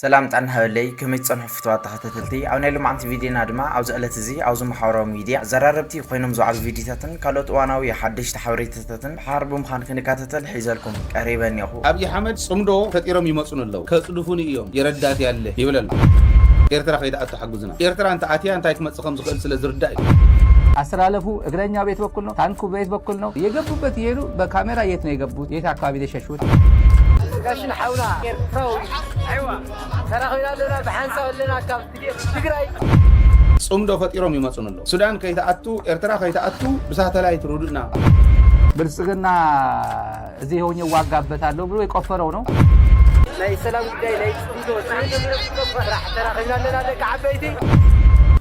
سلام تعنا هولي كميت صنح فتوات تختتلتي او نيلو معنت فيديونا دما او زقلت زي او زمحاورو ميديا زراربتي خوينم زوعب فيديوتاتن كالوت واناوي حدش تحوريتاتن حرب مخان كنكاتتل حيزلكم قريبا يخو أبي حمد صمدو فتيرم يمصون الله كصدفوني يوم يردات يالله يبلل ኤርትራ ከይዳ አትሐግዙና ኤርትራ አንተ አቲያ አንተ አይትመጽኸም ዝኽእል ስለ ዝርዳይ አስተላለፉ እግረኛ ቤት በኩል ነው ታንኩ ቤት በኩል ነው የገቡበት ይሄዱ በካሜራ የት ነው የገቡት የት አካባቢ ለሸሹት ጋሽን ሐውላ ኤርትራው አይዋ ተራኺና ለና በሐንሳው ለና ካብ ትግራይ ጽምዶ ፈጢሮም ይመጹን الله ሱዳን ከይዳ አቱ ኤርትራ ከይዳ አቱ በሳተላይት ሩድና ብልጽግና እዚህ ሆኜ ዋጋበታለሁ ብሎ የቆፈረው ነው ናይ ሰላም ጉዳይ ናይ ጽምዶ ፍራህ ተራኺና ለና ለካዓበይቲ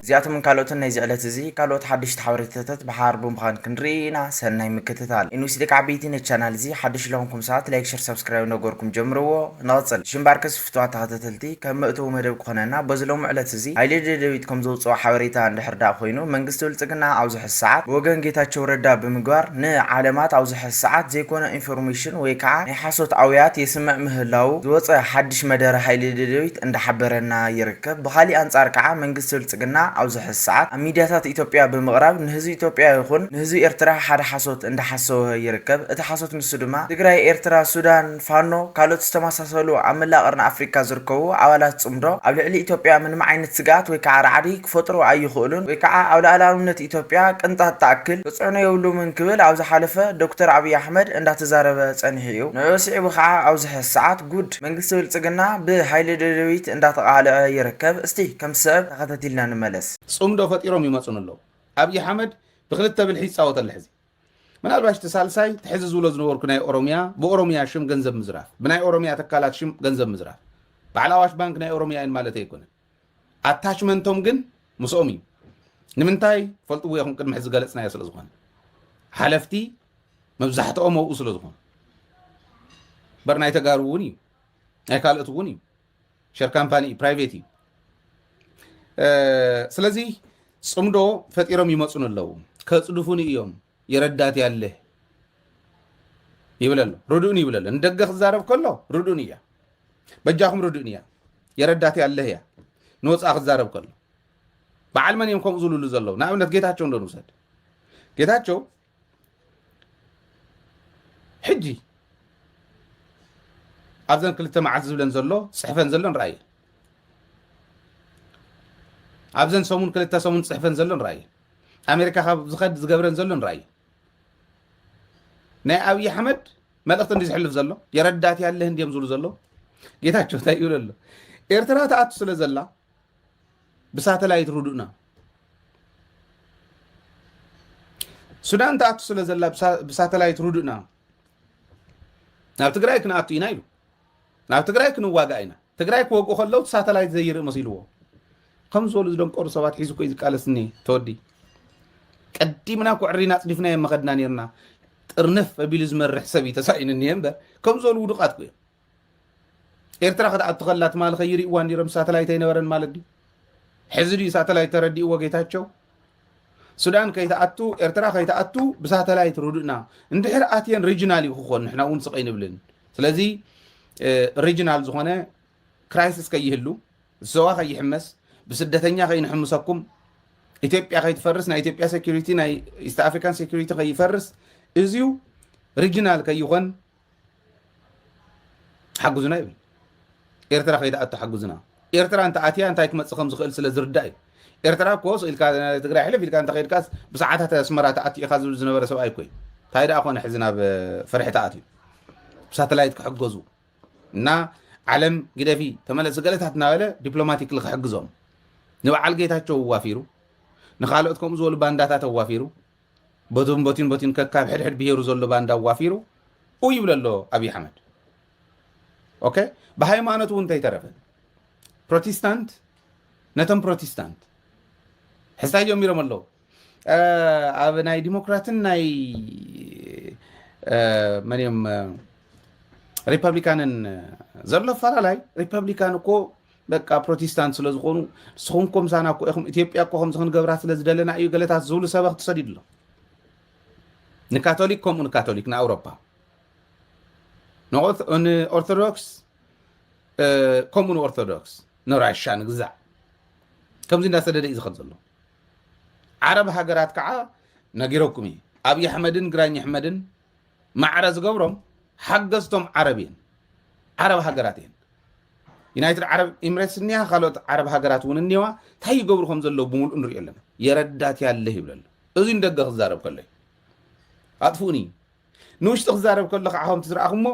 زياتم من كالوتن نيزي قلت زي كالوت حدش تحوريتتت بحارب مخان كنرينا سناي مكتتال إنو سيدك عبيتين الچانال زي حدش لهمكم ساعت لايك شير سبسكرايب نوغوركم جمرو نغصل شمباركس فتوات تغتتلتي كم مقتو مدب قنانا بزلوم قلت زي هايلي دويتكم زوصو حوريتا عند حردا خوينو منقستو لتقنا عوزح الساعات وغن جيتاتشو ردا بمقوار نا علامات عوزح الساعات زي كونا انفورميشن ويكعا نحاسوت عويات يسمع مهلاو زوصو حدش مدار هايلي دويت عند حبرنا يركب بخالي انصار كعا منقستو لتقنا عوزح الساعات ميدياتات إثيوبيا بمغرب نهزو إثيوبيا يخون نهزو إرترا حدا حاسوت عند حاسو يركب اتحاسوت نسودما تግራይ ኤርትራ ሱዳን ፋኖ ካልኦት ዝተመሳሰሉ አመላ ቀርና አፍሪካ ዝርከቡ አባላት ጽምዶ ኣብ ልዕሊ ኢትዮጵያ ምንም ዓይነት ስጋት ወይ ከዓ ራዕዲ ክፈጥሩ ኣይኽእሉን ወይ ከዓ ኣብ ላዕላውነት ኢትዮጵያ ቅንጣት ተኣክል ክጽዕኖ የብሉምን ክብል ኣብ ዝሓለፈ ዶክተር አብይ አሕመድ እንዳተዛረበ ጸኒሑ እዩ ንዕሲዑ ከዓ ኣብ ዝሕ ሰዓት ጉድ መንግስቲ ብልጽግና ብሃይሊ ደደቢት እንዳተቃለዐ ይርከብ እስቲ ከም ሰብ ተኸታቲልና ንመለስ ጽምዶ ፈጢሮም ይመጹን الله አብይ አሕመድ ብክልተ ብልሒ ጻወተ ለሕዚ ምናልባሽ ተሳልሳይ ትሕዚ ዝብሎ ዝነበርኩ ናይ ኦሮሚያ ብኦሮሚያ ሽም ገንዘብ ምዝራፍ ብናይ ኦሮሚያ ተካላት ሽም ገንዘብ ምዝራፍ ባዕላዋሽ ባንክ ናይ ኦሮሚያ ኢን ማለት ኣይኮነን አታችመንቶም ግን ምስኦም እዩ ንምንታይ ፈልጥዎ ይኹን ቅድሚ ሕዚ ገለጽናዮ ስለ ዝኾነ ሓለፍቲ መብዛሕትኦም ኣብኡ ስለ ዝኾኑ በር ናይ ተጋሩ እውን እዩ ናይ ካልኦት እውን እዩ ሸር ካምፓኒ ፕራይቬት እዩ ስለዚህ ጽምዶ ፈጢሮም ይመጹን الله ከጽዱፉን እዮም የረዳት ያለ ይብለሉ ሩዱን ይብለሉ እንደገ خዛረብ ከሎ ሩዱን እያ በጃኹም ሩዱን እያ የረዳት ያለ ያ ንወጻ خዛረብ ከሎ በዓል መን እዮም ከም ዝሉሉ ዘለው ናብነት ጌታቸው እንደንውሰድ ጌታቸው ሕጂ ኣብዘን ክልተ መዓልቲ ዝብለን ዘሎ ጽሕፈን ዘሎን ራእየ ኣብዘን ሰሙን ክልተ ሰሙን ጽሕፈን ዘሎን ራእየ ኣሜሪካ ካብ ዝኸድ ዝገብረን ዘሎን ራእየ ናይ አብይ አሕመድ መልእኽቲ እንዲ ዝሕልፍ ዘሎ የረዳት ያለህ እንዲም ዝብሉ ዘሎ ጌታቸው እንታይ ይብሉ ኣሎ ኤርትራ ተኣቱ ስለ ዘላ ብሳተላይት ሩዱና ሱዳን ተኣቱ ስለ ዘላ ብሳተላይት ሩዱና ናብ ትግራይ ክንኣቱ ኢና ኢሉ ናብ ትግራይ ክንዋጋእ ኢና ትግራይ ክወግኡ ከለው ሳተላይት ዘይርኢ መሲልዎ ከም ዝበሉ ዝደንቆሩ ሰባት ሒዙ ኮይ ዝቃለስኒ ተወዲ ቀዲምና ኩዕሪና ጽዲፍና የመኸድና ነርና ጥርነፍ አቢል ዝመርሕ ሰብ ተሳኢን እንየምበር ከም ዝበሉ ውድቃት ኮይ ኤርትራ ከተኣቱ ከላት ማል ኸይሪእዋ እንዲሮም ሳተላይት አይነበረን ማለት ዲ ሕዚ ዲ ሳተላይት ተረዲእዎ ጌታቸው ሱዳን ከይተኣቱ ኤርትራ ከይተኣቱ ብሳተላይት ሩድና እንድሕር ኣትየን ሪጅናል ይኹን ንሕና እውን ስቀይ ንብልን ስለዚ ሪጅናል ዝኾነ ክራይሲስ ከይህሉ ዘዋ ከይሕመስ بسدتنيا خي نحمسكم إثيوبيا خي تفرس نا إثيوبيا سيكوريتي نا إست أفريكان سيكوريتي خي يفرس إزيو ريجينال كي يغن حقوزنا يبل إيرترا خي تأتو حقوزنا إيرترا أنت آتيا أنت هيك متصخم زخيل سلا زرداي إيرترا كوس إلكا تقرأ حلف إلكا أنت خير كاس بساعتها تسمرات تأتي خازو زنبرة سو أي كوي تايدا أخونا حزنا بفرح تأتي بساتلايت كحقوزو نا عالم قد في تملأ سجلت هتناوله دبلوماتيك لخ حقوزهم نبعل ጌታቸው ዋፊሩ ንኻልኦትኩም ዘሉ ባንዳታት ዋፊሩ ቦቲን ከካብ ሕድ ብሄሩ ዘሎ ባንዳ ዋፊሩ ኡ ይብለሎ አብይ አሕመድ ኦኬ በሃይማኖቱ እንታይ ተረፈ ፕሮቴስታንት ነተም ፕሮቴስታንት ሕሳዮም ይረመሎ ኣብ ናይ ዲሞክራትን ናይ ማንየም ሪፐብሊካንን ዘሎ ፈላላይ ሪፐብሊካን እኮ በቃ ፕሮቴስታንት ስለዝኾኑ ስኹምኩም ሳና እኮ ኢኹም ኢትዮጵያ እኮ ከም ዝኽን ገብራ ስለዝደለና እዩ ገለታት ዝብሉ ሰበኽ ትሰዲድሎ ንካቶሊክ ከምኡ ንካቶሊክ ንኣውሮፓ ንኦርቶዶክስ ከምኡን ኦርቶዶክስ ንራሻ ንግዛዕ ከምዚ እንዳሰደደ እዩ ዝኸድ ዘሎ ዓረብ ሃገራት ከዓ ነጊረኩም እዩ ኣብይ ኣሕመድን ግራኝ ኣሕመድን ማዕረ ዝገብሮም ሓገዝቶም ዓረብ እየን ዓረብ ሃገራት እየን ዩናይትድ ዓረብ ኤምሬትስ እኒያ ካልኦት ዓረብ ሃገራት እውን እኒዋ እንታይ ይገብሩ ከም ዘለዎ ብምሉእ ንሪኦ ኣለና የረዳት ያለህ ይብለሉ እዚ እንደገ ክዛረብ ከሎ ኣጥፉኒ ንውሽጢ ክዛረብ ከሎ ከዓ ከምቲ ዝረኣኹሞ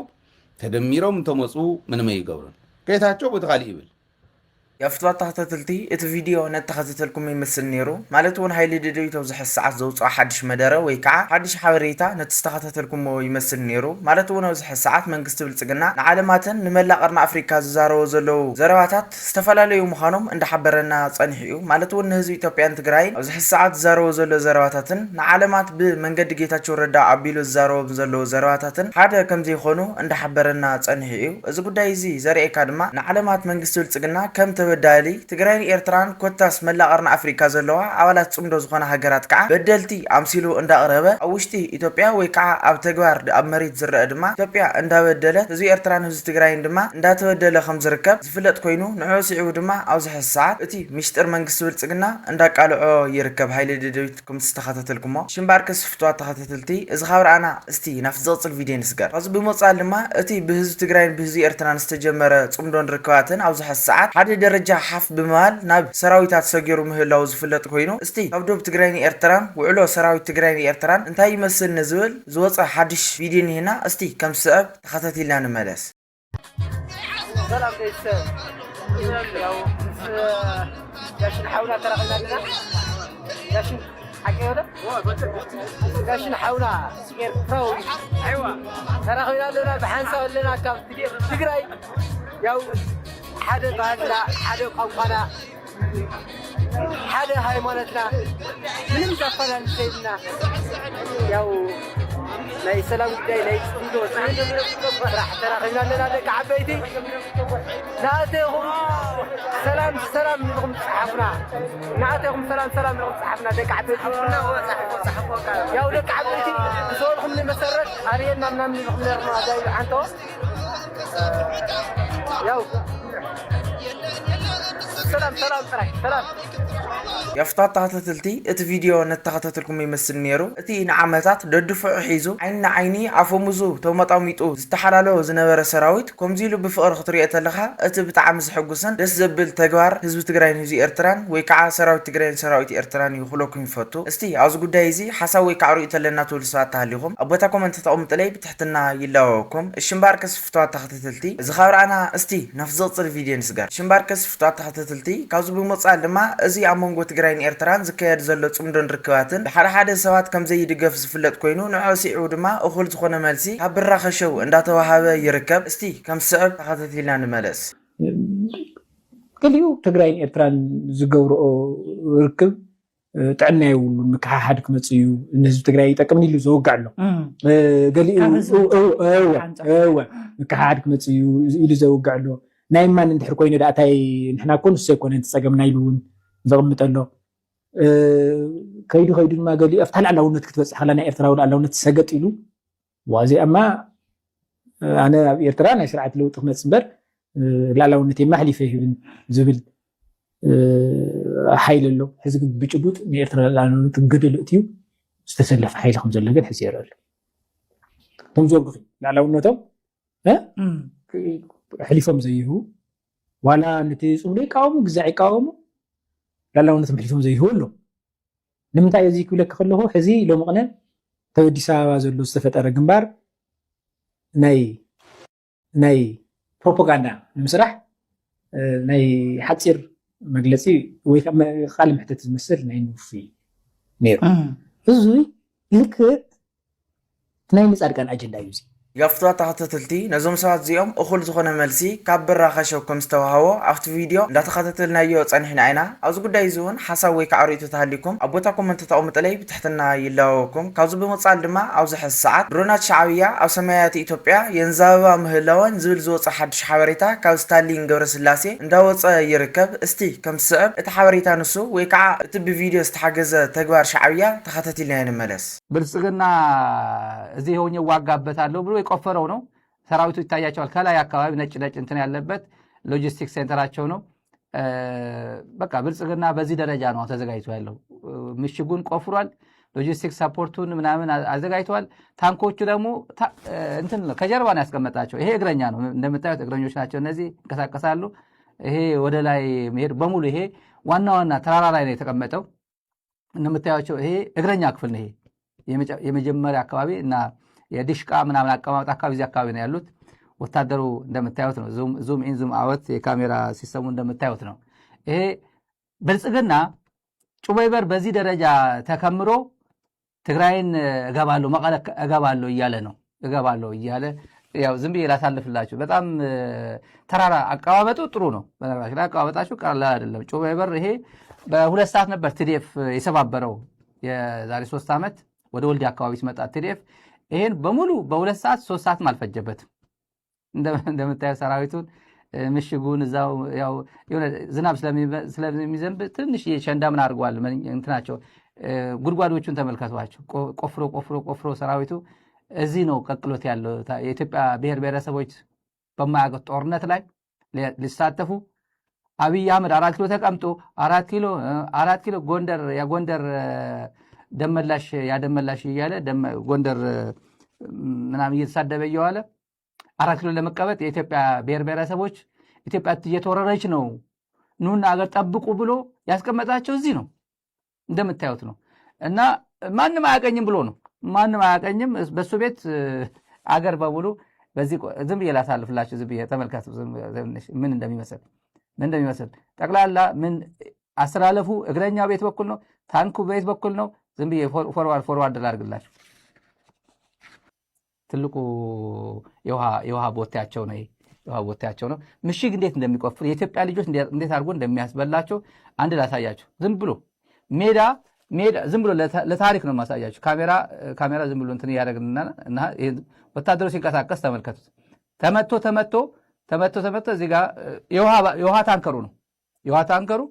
ተደሚሮም እንተመፁ ምንም ኣይገብሩን ጌታቸው ቦታ ካሊእ ይብል የፍትዋት ተኸታተልቲ እቲ ቪድዮ ነተኸታተልኩም ይመስል ነይሩ ማለት እውን ሃይሊ ድድቢቶ ዝሕዝ ሰዓት ዘውፅኦ ሓድሽ መደረ ወይ ከዓ ሓድሽ ሓበሬታ ነቲ ዝተኸታተልኩሞ ይመስል ነይሩ ማለት እውን ኣብዚ ሕዚ ሰዓት መንግስቲ ብልፅግና ንዓለማትን ንመላእ ቀርኒ ኣፍሪካ ዝዛረቦ ዘለው ዘረባታት ዝተፈላለዩ ምዃኖም እንዳሓበረና ፀኒሑ እዩ ማለት እውን ንህዝቢ ኢትዮጵያን ትግራይን ኣብዚ ሕዚ ሰዓት ዝዛረቦ ዘሎ ዘረባታትን ንዓለማት ብመንገዲ ጌታቸው ረዳ ኣቢሉ ዝዛረቦም ዘለው ዘረባታትን ሓደ ከም ዘይኾኑ እንዳሓበረና ፀኒሑ እዩ እዚ ጉዳይ እዚ ዘርእየካ ድማ ንዓለማት መንግስቲ ብልፅግና ከም በዳሊ ትግራይን ኤርትራን ኮታስ መላእ ቀርኒ ኣፍሪካ ዘለዋ ኣባላት ጽምዶ ዝኾነ ሃገራት ከዓ በደልቲ ኣምሲሉ እንዳቀረበ ኣብ ውሽጢ ኢትዮጵያ ወይ ከዓ ኣብ ተግባር ኣብ መሬት ዝረአ ድማ ኢትዮጵያ እንዳበደለት ህዝቢ ኤርትራን ህዝቢ ትግራይን ድማ እንዳተበደለ ከም ዝርከብ ዝፍለጥ ኮይኑ ንዑ ሲዑ ድማ ኣብዚ ሕዚ ሰዓት እቲ ሚስጥር መንግስቲ ብልፅግና እንዳቃልዖ ይርከብ ሃይሊ ደደቢት ከም ዝተኸታተልኩሞ ሽምባርከስ ፍትዋት ተኸታተልቲ እዚ ካብርኣና እስቲ ናፍ ዝቕፅል ቪድዮ ንስገር እዚ ብምውፃእ ድማ እቲ ብህዝቢ ትግራይን ብህዝቢ ኤርትራን ዝተጀመረ ጽምዶን ርክባትን ኣብዚ ሕዚ ሰዓት ሓደ ደረጃ ሓፍ ብምባል ናብ ሰራዊታት ሰጊሩ ምህላው ዝፍለጥ ኮይኑ እስቲ ካብ ዶብ ትግራይን ኤርትራን ውዕሎ ሰራዊት ትግራይን ኤርትራን እንታይ ይመስል ንዝብል ዝወፀ ሓድሽ ቪድዮ ኒህና እስቲ ከም ሰበብ ተኸታቲልና ንመለስ ሰላም ቤተሰብ ያው ጋሽን ሓውና ተራኺና ዲና ጋሽን حكي هذا؟ قاشن حاونا ኤርትራዊ ايوه تراخينا لنا بحنسا لنا كاب تግራይ ያው ሓደ ባህልና ሓደ ቋንቋና ሓደ ሃይማኖትና ምንም ዘፈናን ሰይድና ያው ናይ ሰላም ጉዳይ ናይ ጽምዶ راح تراخينا لنا ደቂ ዓበይቲ ናተኹም ሰላም ሰላም ንኹም صحابنا ናተኹም ሰላም ሰላም ንኹም صحابنا ደቂ ዓበይቲ ያው ደቂ ዓበይቲ ዝወልኹም መሰረት ኣርየና ምናምን ንኹም ነርና ዳይ አንተ ያው ሰላም ሰላም ጥራይ ሰላም የፍታት ተኸታተልቲ እቲ ቪድዮ ነተኸታተልኩም ይመስል ነይሩ እቲ ንዓመታት ደድፍዑ ሒዙ ዓይንና ዓይኒ ኣፈሙዙ ተመጣሚጡ ዝተሓላለወ ዝነበረ ሰራዊት ከምዚሉ ብፍቕሪ ክትሪኦ ተለኻ እቲ ብጣዕሚ ዝሕጉስን ደስ ዘብል ተግባር ህዝቢ ትግራይን ህዝቢ ኤርትራን ወይ ከዓ ሰራዊት ትግራይን ሰራዊት ኤርትራን ይኹለኩም ይፈቱ እስቲ ኣብዚ ጉዳይ እዚ ሓሳብ ወይ ከዓ ርእዩ ተለና ትብል ሰባት ተሃሊኹም ኣብ ቦታ ኮመንት ተቐምጥለይ ብትሕትና ይለዋወኩም ሽምባርከስ ፍትዋት ተኸታተልቲ እዚ ካብርኣና እስቲ ናፍ ዝቕፅል ቪድዮ ንስጋር ሽምባርከስ ፍትዋት ተኸታተልቲ ካብዚ ብምውፃእ ድማ እዚ ኣብ መንጎ ትግራይን ኤርትራን ዝካየድ ዘሎ ጽምዶን ርክባትን ብሓደ ሓደ ሰባት ከም ዘይድገፍ ዝፍለጥ ኮይኑ ንዑ ሲዑ ድማ እኹል ዝኾነ መልሲ ካብ ብራኸሸው እንዳተዋሃበ ይርከብ እስቲ ከም ሰበብ ተኸታቲልና ንመለስ ገሊኡ ትግራይን ኤርትራን ዝገብርኦ ርክብ ጥዕና የብሉ ምክሓሓድ ክመፅእ እዩ ንህዝቢ ትግራይ ይጠቅምን ኢሉ ዘወጋዕ ኣሎ ገሊኡ ምክሓሓድ ክመፅእ እዩ ኢሉ ዘወጋዕ ኣሎ ናይ ማን እንድሕር ኮይኑ ዳእታይ ንሕና ኮ ንሱ ኣይኮነ ተፀገምና ኢሉ እውን ዘቕምጥ ኣሎ ከይዱ ድማ ገሊኡ ኣብታ ልዕላውነት ክትበፅሕ ከላ ናይ ኤርትራ ልዕላውነት ሰገጥ ኢሉ ዋዚኣማ ኣነ ኣብ ኤርትራ ናይ ስርዓት ለውጢ ክመፅእ እምበር ልዕላውነት የማሕሊፈ ይህብን ዝብል ሓይሊ ኣሎ ሕዚ ግን ብጭቡጥ ንኤርትራ ልዕላውነት ገደሉ እትዩ ዝተሰለፈ ሓይሊ ከም ዘሎ ግን ሕዚ ይርአ ኣሎ ከም ዘወግኺ ልዕላውነቶም ሕሊፎም ዘይህቡ ዋላ ነቲ ጽምዶ ይቃወሙ ግዛዕ ይቃወሙ ልዕላውነቶም ሕሊፎም ዘይህቡ ኣሎ ንምንታይ እዚ ክብለካ ከለኹ ሕዚ ሎሚ ቅነ ኣብ ኣዲስ ኣበባ ዘሎ ዝተፈጠረ ግንባር ናይ ፕሮፓጋንዳ ንምስራሕ ናይ ሓፂር መግለፂ ወይ ቃል ምሕተት ዝመስል ናይ ንውፊ ነይሩ እዚ ልክዕ ናይ ንፃድቃን ኣጀንዳ እዩ እዚ የፍትዋት ተኸታተልቲ ነዞም ሰባት እዚኦም እኹል ዝኾነ መልሲ ካብ ብራኸሸው ከም ዝተዋሃቦ ኣብቲ ቪድዮ እንዳተኸታተልናዮ ፀኒሕና ኢና ኣብዚ ጉዳይ እዚ እውን ሓሳብ ወይ ከዓ ርእይቶ ተሃሊኩም ኣብ ቦታ ኮመንት ተቐምጥለይ ብትሕትና ይለዋወኩም ካብዚ ብምውፃል ድማ ኣብዚ ሕዚ ሰዓት ድሮናት ሻዕብያ ኣብ ሰማያት ኢትዮጵያ የንዛበባ ምህላወን ዝብል ዝወፀ ሓድሽ ሓበሬታ ካብ ስታሊን ገብረስላሴ እንዳወፀ ይርከብ እስቲ ከም ሰበብ እቲ ሓበሬታ ንሱ ወይ ከዓ እቲ ብቪድዮ ዝተሓገዘ ተግባር ሻዕብያ ተኸታቲልና ንመለስ ብልጽግና እዚ ሆኜ ዋጋበታለሁ ብሎ የቆፈረው ነው ሰራዊቱ ይታያቸዋል ከላይ አካባቢ ነጭ ነጭ እንትን ያለበት ሎጂስቲክስ ሴንተራቸው ነው። በቃ ብልጽግና በዚህ ደረጃ ነው ተዘጋጅቶ ያለው። ምሽጉን ቆፍሯል። ሎጂስቲክስ ሰፖርቱን ምናምን አዘጋጅቷል። ታንኮቹ ደግሞ እንትን ከጀርባ ነው ያስቀመጣቸው። ይሄ እግረኛ ነው እንደምታዩት፣ እግረኞች ናቸው እነዚህ ይንቀሳቀሳሉ። ይሄ ወደ ላይ መሄድ በሙሉ ይሄ ዋና ዋና ተራራ ላይ ነው የተቀመጠው እንደምታዩቸው። ይሄ እግረኛ ክፍል ነው። ይሄ የመጀመሪያ አካባቢ እና የዲሽቃ ምናምን አቀማመጥ አካባቢ እዚህ አካባቢ ነው ያሉት። ወታደሩ እንደምታዩት ነው። ዙም ኢን ዙም አውት የካሜራ ሲስተሙ እንደምታዩት ነው። ይሄ ብልጽግና ጩበይበር በዚህ ደረጃ ተከምሮ ትግራይን እገባለሁ መቀለ እገባለሁ እያለ ነው። እገባለሁ እያለ ያው ዝም ብዬ ላሳልፍላችሁ። በጣም ተራራ አቀማመጡ ጥሩ ነው። በነገራችን ላይ አቀማመጣችሁ ቀላል አይደለም። ጩበይበር ይሄ በ2 ሰዓት ነበር ቲዲኤፍ የሰባበረው የዛሬ 3 ዓመት ወደ ወልዲያ አካባቢ ሲመጣ ቲዲኤፍ ይሄን በሙሉ በ2 ሰዓት 3 ሰዓት አልፈጀበትም። እንደምታየው ሰራዊቱን ምሽጉን እዛው ያው የሆነ ዝናብ ስለሚዘንብ ትንሽ ሸንዳ ምን አድርገዋል እንትናቸው ጉድጓዶቹን ተመልከቷቸው። ቆፍሮ ሰራዊቱ እዚህ ነው ቀቅሎት ያለው። የኢትዮጵያ ብሔር ብሔረሰቦች በማያውቁት ጦርነት ላይ ሊሳተፉ አብይ አህመድ 4 ኪሎ ተቀምጦ 4 ኪሎ ጎንደር ደመላሽ ያደመላሽ እያለ ጎንደር ምናምን እየተሳደበ እየዋለ 4 ኪሎ ለመቀበጥ የኢትዮጵያ ብሔር ብሔረሰቦች ኢትዮጵያ እየተወረረች ነው ኑና አገር ጠብቁ ብሎ ያስቀመጣቸው እዚህ ነው እንደምታዩት ነው። እና ማንም አያቀኝም ብሎ ነው። ማንም አያቀኝም በሱ ቤት አገር በሙሉ በዚህ ዝም ብዬ ላሳልፍላችሁ። ዝም ብዬ ተመልከቱ ምን እንደሚመስል ጠቅላላ ምን አስተላለፉ። እግረኛው ቤት በኩል ነው፣ ታንኩ ቤት በኩል ነው። ዝም ብዬ ፎርዋርድ ላድርግላችሁ። ትልቁ የውሃ ቦቴያቸው ነው። የውሃ ቦቴያቸው ነው። ምሽግ እንዴት እንደሚቆፍር የኢትዮጵያ ልጆች እንዴት አድርጎ እንደሚያስበላቸው አንድ ላሳያችሁ። ዝም ብሎ ሜዳ ዝም ብሎ ለታሪክ ነው ማሳያችሁ። ካሜራ ዝም ብሎ እንትን ያደርግና እና ወታደሩ ሲንቀሳቀስ ተመልከቱት። ተመቶ እዚህ ጋር የውሃ ታንከሩ ነው። የውሃ ታንከሩ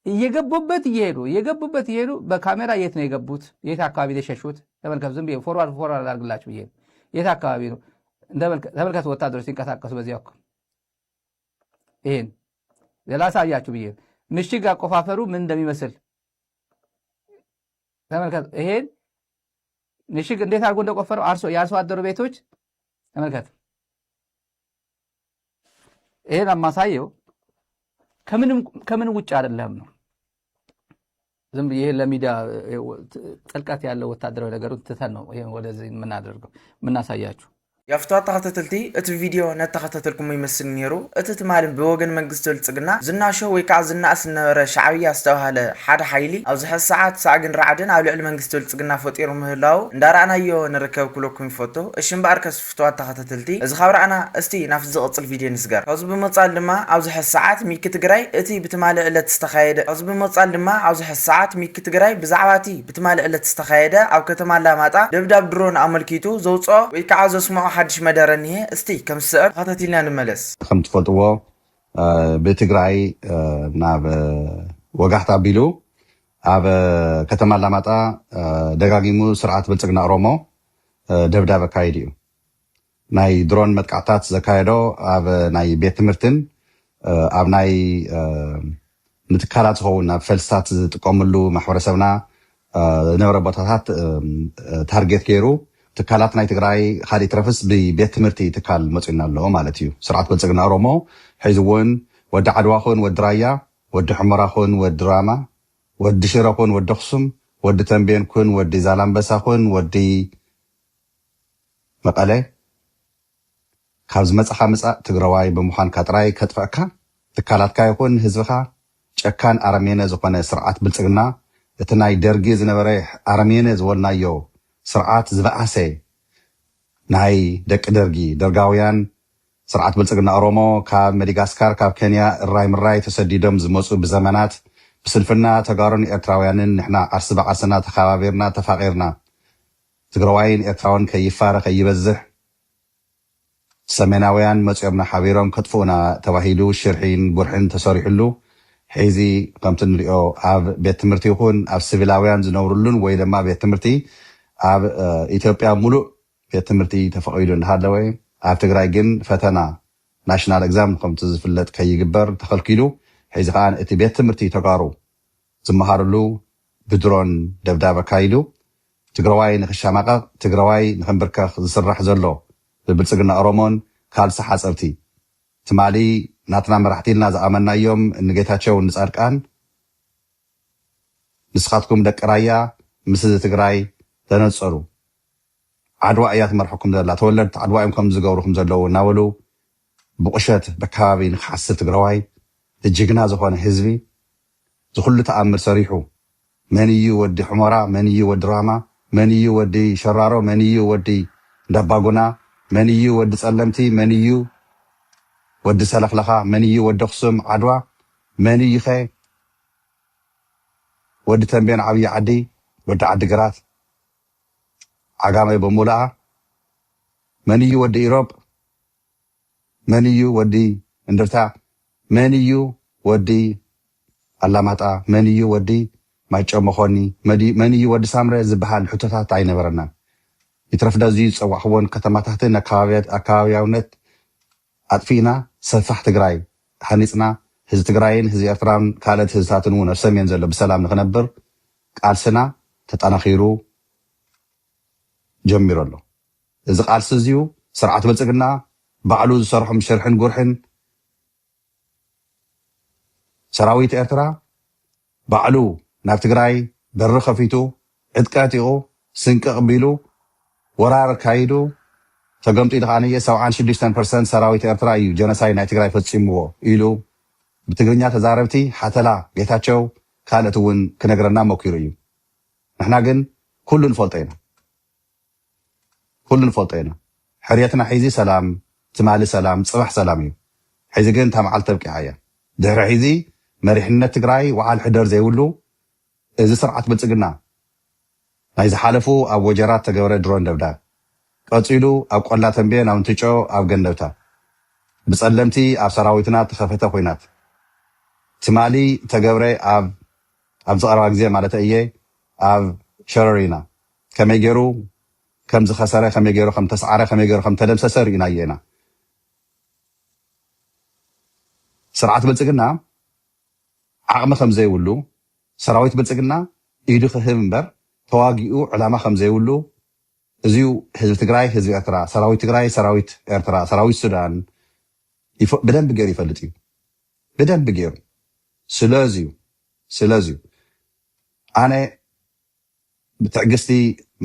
እየገቡበት እየሄዱ በካሜራ የት ነው የገቡት? የት አካባቢ የሸሹት? ተመልከቱ። ዝም ብዬ ፎርዋርድ አድርግላችሁ ብዬ የት አካባቢ ነው ተመልከቱ። ወታደሮች ሲንቀሳቀሱ በዚህ አካባቢ ይሄን ላሳያችሁ ብዬ ምሽግ አቆፋፈሩ ምን እንደሚመስል ተመልከቱ። ይሄን ምሽግ እንዴት አድርጎ እንደቆፈረው የአርሶ አደሩ ቤቶች ተመልከቱ። ይሄን ማሳየው ከምን ውጭ አይደለም ነው። ዝም ብዬ ለሚዲያ ጥልቀት ያለው ወታደራዊ ነገሩን ትተን ነው ይሄን ወደዚህ የምናሳያችሁ። የፍቷት ተከታተልቲ እቲ ቪዲዮ ነተከታተልኩም ይመስል ነይሩ። እቲ ትማልን ብወገን መንግስቲ ብልጽግና ዝናሾ ወይ ከዓ ዝናእስ ነበረ ሻዕብያ ዝተባሃለ ሓደ ሓይሊ ኣብዚ ሕዚ ሰዓት ሳዕግን ራዕድን ኣብ ልዕሊ መንግስቲ ብልጽግና ፈጢሩ ምህላው እንዳራእናዮ ንርከብ ክለኩም ይፈቱ። እሺ እምበኣር ከስ ፍቷት ተከታተልቲ እዚ ካብ ራእና እስቲ ናብቲ ዝቕፅል ቪድዮ ንስገር። ኣብዚ ብምቕፃል ድማ ኣብዚ ሕዚ ሰዓት ሚኪ ትግራይ እቲ ብትማልእ ዕለት ዝተኻየደ ብዛዕባ እቲ ብትማልእ ዕለት ዝተኻየደ ኣብ ከተማ አላማጣ ደብዳብ ድሮን ኣመልኪቱ ዘውፅኦ ወይ ከዓ ዘስምዖ ሓድሽ መደረኒ እስቲ ከም ስዕብ ተኸታቲልና ንመለስ። ከም ትፈልጥዎ ብትግራይ ናብ ወጋሕታ ኣቢሉ ኣብ ከተማ አላማጣ ደጋጊሙ ስርዓት ብልጽግና ኦሮሞ ደብዳብ ኣካይድ እዩ። ናይ ድሮን መጥቃዕታት ዘካየዶ ኣብ ናይ ቤት ትምህርትን ኣብ ናይ ንትካላት ዝኸውን ኣብ ፈልስታት ዝጥቀምሉ ማሕበረሰብና ዝነበረ ቦታታት ታርጌት ገይሩ ትካላት ናይ ትግራይ ካሊእ ትረፍስ ብቤት ትምህርቲ ትካል መፂና ኣለዎ ማለት እዩ። ስርዓት ብልጽግና ኦሮሞ ሕዚ እውን ወዲ ዓድዋ ኹን ወዲ ራያ፣ ወዲ ሕመራ ኹን ወዲ ራማ፣ ወዲ ሽረ ኹን ወዲ ኣኽሱም፣ ወዲ ተንቤን ኩን ወዲ ዛላምበሳ ኹን ወዲ መቐለ ካብ ዝመፅኻ ምፃእ ትግራዋይ ብምዃንካ ጥራይ ከጥፈአካ ትካላትካ ይኹን ህዝብኻ ጨካን ኣረሜነ ዝኾነ ስርዓት ብልጽግና እቲ ናይ ደርጊ ዝነበረ ኣረሜነ ዝበልናዮ ስርዓት ዝበኣሰ ናይ ደቂ ደርጋውያን ስርዓት ብልጽግና ኦሮሞ ካብ መዲጋስካር ካብ ኬንያ እራይ ምራይ ተሰዲዶም ዝመፁ ብዘመናት ብስንፍና ተጋሩን ኤርትራውያንን ንሕና ዓርሲ በዓርስና ተኸባቢርና ተፋቂርና ትግራዋይን ኤርትራውን ከይፋረ ከይበዝሕ ሰሜናውያን መፅኦምና ሓቢሮም ከጥፍኡና ተባሂሉ ሽርሒን ቡርሕን ተሰሪሕሉ ሕዚ ከምቲ ንሪኦ ኣብ ቤት ትምህርቲ ይኹን ኣብ ሲቪላውያን ዝነብሩሉን ወይ ድማ ቤት ትምህርቲ ኣብ ኢትዮጵያ ሙሉእ ቤት ትምህርቲ ተፈቂዱ እንዳሃለወ ኣብ ትግራይ ግን ፈተና ናሽናል ኤግዛም ከምቲ ዝፍለጥ ከይግበር ተኸልኪሉ ሕዚ ከዓ እቲ ቤት ትምህርቲ ተጋሩ ዝመሃርሉ ብድሮን ደብዳበ ካይዱ ትግራዋይ ንኽሻማቐቕ ትግራዋይ ንኽንብርከኽ ዝስራሕ ዘሎ ብብልፅግና ኦሮሞን ካልሲ ሓፀርቲ ትማሊ ናትና መራሕቲ ኢልና ዝኣመናዮም ንጌታቸው ንፃድቃን ንስኻትኩም ደቂ ራያ ምስ ትግራይ ተነፀሩ ዓድዋ እያ ትመርሐኩም ዘላ ተወለድቲ ዓድዋ እዮም ከም ዝገብሩኩም ዘለዉ እናበሉ ብቁሸት በከባቢ ንክሓስብ ትግራዋይ እጅግና ዝኾነ ህዝቢ ዝኩሉ ተኣምር ሰሪሑ መን እዩ ወዲ ሕሞራ መን እዩ ወዲ ራማ መን እዩ ወዲ ሸራሮ መን እዩ ወዲ እንዳባጉና መን እዩ ወዲ ፀለምቲ መን እዩ ወዲ ሰለኽለኻ መን እዩ ወዲ ኣኽሱም ዓድዋ መን እዩ ኸ ወዲ ተንቤን ዓብዪ ዓዲ ወዲ ዓዲ ግራት ዓጋመይ በሙሉኣ መን እዩ ወዲ ኢሮብ መን እዩ ወዲ እንድርታ መን እዩ ወዲ ኣላማጣ መን እዩ ወዲ ማይጨው መኾኒ መን እዩ ወዲ ሳምረ ዝበሃል ሕቶታት ኣይነበረናን ይትረፍዳ እዙ ዝፀዋዕኽዎን ከተማታትን ኣከባቢያውነት ኣጥፊእና ሰፋሕ ትግራይ ሃኒፅና ህዝቢ ትግራይን ህዝቢ ኤርትራን ካልኦት ህዝብታትን እውን ኣብ ሰሜን ዘሎ ብሰላም ንኽነብር ቃልስና ተጠናኺሩ ጀሚሩ ኣሎ እዚ ቃልሲ እዚኡ ስርዓት ብልፅግና ባዕሉ ዝሰርሖም ሽርሕን ጉርሕን ሰራዊት ኤርትራ ባዕሉ ናብ ትግራይ በሪ ከፊቱ ዕጥቂ ኣጢቑ ስንቂ ቅቢሉ ወራር ካይዱ ተገምጢ ድኻንየ 76% ሰራዊት ኤርትራ እዩ ጀኖሳይድ ናይ ትግራይ ፈፂምዎ ኢሉ ብትግርኛ ተዛረብቲ ሓተላ ጌታቸው ካልኦት እውን ክነግረና ሞኪሩ እዩ ንሕና ግን ኩሉ ንፈልጦ ኢና ሕርየትና ሒዚ ሰላም ትማሊ ሰላም ፅባሕ ሰላም እዩ ሒዚ ግን እታ መዓልቲ ተብቂዓ እያ ድሕሪ ሒዚ መሪሕነት ትግራይ ወዓል ሕደር ዘይብሉ እዚ ስርዓት ብልፅግና ናይ ዝሓለፉ ኣብ ወጀራት ተገብረ ድሮን ደብዳብ ቀፂሉ ኣብ ቆላ ተንቤን ኣብ እንትጮ ኣብ ገንደብታ ብፀለምቲ ኣብ ሰራዊትና ተኸፈተ ኮይናት ትማሊ ተገብረ ኣብ ዝቐረባ ግዜ ማለት እየ ኣብ ሸረሪና ከመይ ገይሩ ከም ዝኸሰረ ከመይ ገይሩ ከም ተሰዓረ ከመይ ገይሩ ከም ተደምሰሰ ርኢና እየና ስርዓት ብልፅግና ዓቕሚ ከም ዘይብሉ ሰራዊት ብልፅግና ኢዱ ክህብ እምበር ተዋጊኡ ዕላማ ከም ዘይብሉ እዚዩ ህዝቢ ትግራይ ህዝቢ ኤርትራ ሰራዊት ትግራይ ሰራዊት ኤርትራ ሰራዊት ሱዳን ብደንቢ ገይሩ ይፈልጥ እዩ ብደንቢ ገይሩ ስለዝዩ ኣነ ብትዕግስቲ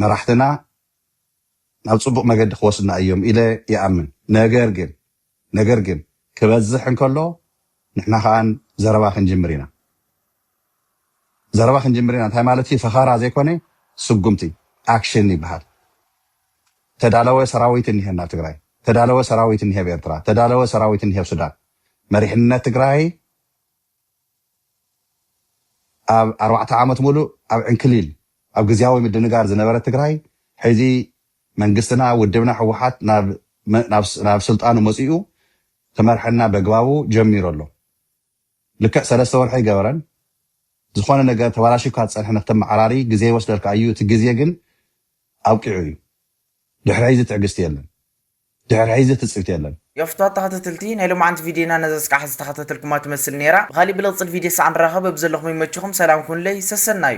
መራሕትና ናብ ፅቡቕ መገዲ ክወስድና እዮም ኢለ ይኣምን ነገር ግን ክበዝሕ እንከሎ ንሕና ከዓን ዘረባ ክንጅምር ኢና እንታይ ማለት እዩ ፈኻራ ዘይኮነ ስጉምቲ ኣክሽን ይበሃል ተዳለወ ሰራዊት እኒሄ ናብ ትግራይ ተዳለወ ሰራዊት እኒሄ ኤርትራ ተዳለወ ሰራዊት እኒሄ ሱዳን መሪሕነት ትግራይ ኣብ 4 ዓመት ሙሉእ ኣብ ዕንክሊል ኣብ ግዝያዊ ምድንጋር ዝነበረ ትግራይ ሕዚ መንግስትና ውድብና ሕወሓት ናብ ስልጣኑ መፂኡ ተመርሐና በግባቡ ጀሚሩ ኣሎ ልክዕ 3 ወርሒ ይገበረን ዝኾነ ነገር ተባላሽካ ፀንሕ ንክተመዓራሪ ግዜ ይወስደልካ እዩ እቲ ግዜ ግን ኣውቂዑ እዩ ድሕሪ ሒዚ ትዕግስቲ የለን ድሕሪ ሒዚ ትፅብቲ የለን يفتوى تخطتلتي نهلو معنت فيديونا نزاسك حز تخطتلكم ما تمثل نيرا بخالي بلغص الفيديو سعن راخب بزلخم يمتشخم سلام كون لي سسنايو